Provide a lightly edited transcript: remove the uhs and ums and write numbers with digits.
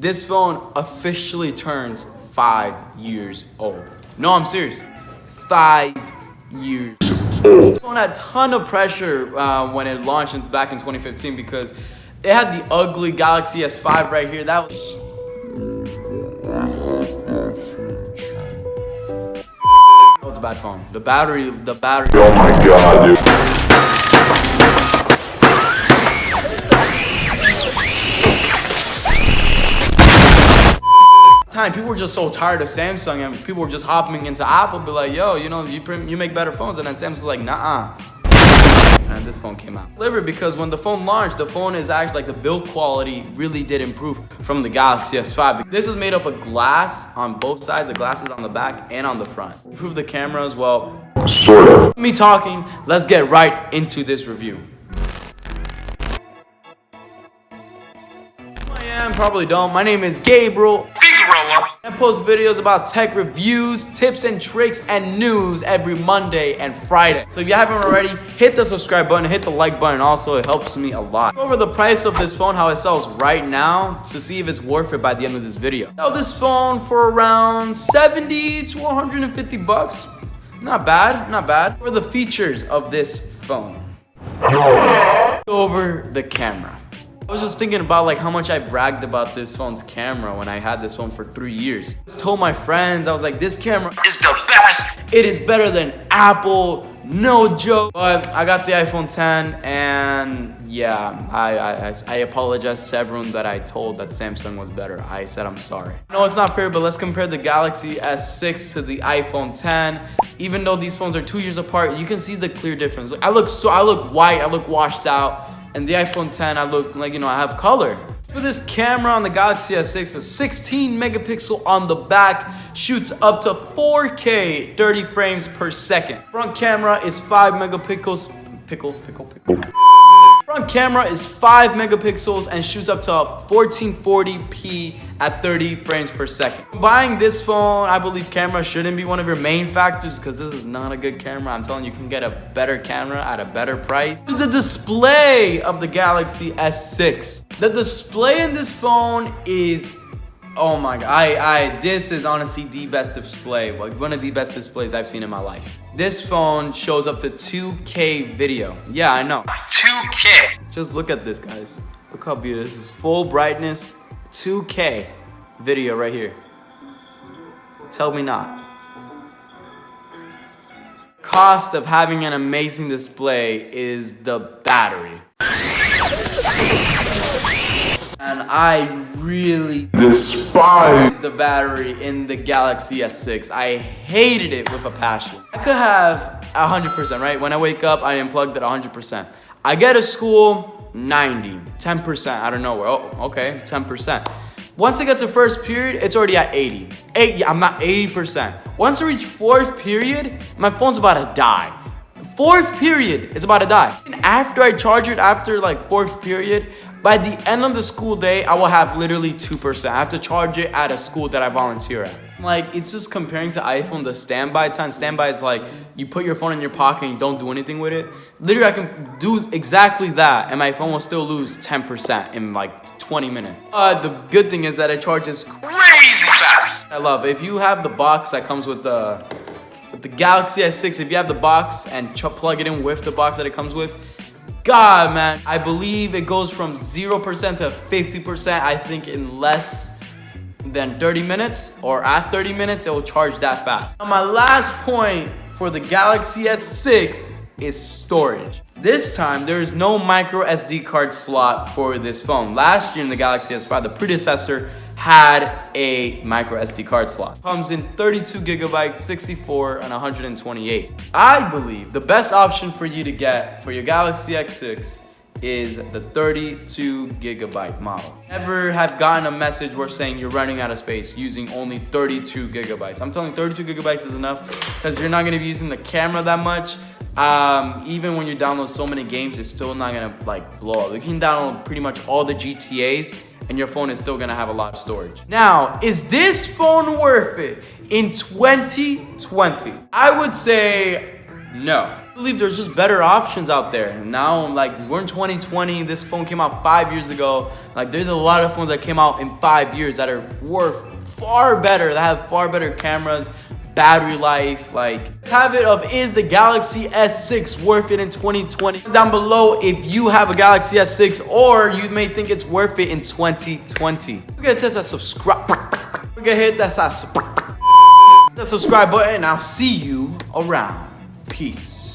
This phone officially turns 5 years old. No, I'm serious. 5 years. This phone had a ton of pressure when it launched back in 2015 because it had the ugly Galaxy S5 right here. That was a bad phone. The battery. Oh my god, dude. People were just so tired of Samsung and people were just hopping into Apple, be like, yo, you know, you make better phones, and then Samsung's like, nah. And this phone came out. Delivered because when the phone launched, the phone is actually like the build quality really did improve from the Galaxy S5. This is made up of glass on both sides. The glass is on the back and on the front. Improve the camera as well. Sort of. Me talking, let's get right into this review. I am, probably don't. My name is Gabriel. I post videos about tech reviews, tips and tricks, and news every Monday and Friday. So if you haven't already, hit the subscribe button, hit the like button. Also, it helps me a lot. Go over the price of this phone, how it sells right now, to see if it's worth it by the end of this video. Sell this phone for around 70 to 150 bucks. Not bad, not bad. What are the features of this phone? Go over the camera. I was just thinking about like how much I bragged about this phone's camera when I had this phone for 3 years. I just told my friends, I was like, this camera is the best. It is better than Apple, no joke. But I got the iPhone 10 and yeah, I apologize to everyone that I told that Samsung was better. I said I'm sorry. No, it's not fair, but let's compare the Galaxy S6 to the iPhone 10. Even though these phones are 2 years apart, you can see the clear difference. I look white, I look washed out. And the iPhone 10, I look like, you know, I have color. For this camera on the Galaxy S6, it's 16 megapixel on the back, shoots up to 4K 30 frames per second. Front camera is 5 megapixels. Front camera is 5 megapixels and shoots up to 1440p at 30 frames per second. Buying this phone, I believe camera shouldn't be one of your main factors because this is not a good camera. I'm telling you, you can get a better camera at a better price. The display of the Galaxy S6. The display in this phone is, oh my god, this is honestly the best display, like one of the best displays I've seen in my life. This phone shows up to 2K video. Yeah, I know. 2K. Just look at this, guys. Look how beautiful this is. Full brightness, 2K video right here. Tell me not. Cost of having an amazing display is the battery. And I really despise the battery in the Galaxy S6. I hated it with a passion. I could have 100%, right? When I wake up, I unplugged it 100%. I get to school, 90, 10% out of nowhere. Oh, okay, 10%. Once I get to first period, it's already at 80. I'm not 80%. Once I reach fourth period, my phone's about to die. Fourth period, it's about to die. And after I charge it, after like fourth period, by the end of the school day, I will have literally 2%. I have to charge it at a school that I volunteer at. Like, it's just comparing to iPhone, the standby time. Standby is like, you put your phone in your pocket and you don't do anything with it. Literally, I can do exactly that, and my phone will still lose 10% in like 20 minutes. The good thing is that it charges crazy fast. I love it. If you have the box that comes with the Galaxy S6, if you have the box and plug it in with the box that it comes with, God, man, I believe it goes from 0% to 50%, I think in less than 30 minutes, or at 30 minutes, it will charge that fast. Now, my last point for the Galaxy S6 is storage. This time, there is no micro SD card slot for this phone. Last year in the Galaxy S5, the predecessor had a micro SD card slot. Comes in 32 gigabytes, 64, and 128. I believe the best option for you to get for your Galaxy S6 is the 32 gigabyte model. Never have gotten a message where saying you're running out of space using only 32 gigabytes. I'm telling you, 32 gigabytes is enough because you're not gonna be using the camera that much. Even when you download so many games, it's still not gonna like blow up. You can download pretty much all the GTAs and your phone is still gonna have a lot of storage. Now, is this phone worth it in 2020? I would say no. I believe there's just better options out there. Now, like, we're in 2020, this phone came out 5 years ago. Like, there's a lot of phones that came out in 5 years that are worth far better, that have far better cameras, battery life. Like, have it of, is the Galaxy S6 worth it in 2020? Down below if you have a Galaxy S6 or you may think it's worth it in 2020. We're gonna hit that subscribe. We're gonna hit that subscribe button and I'll see you around. Peace.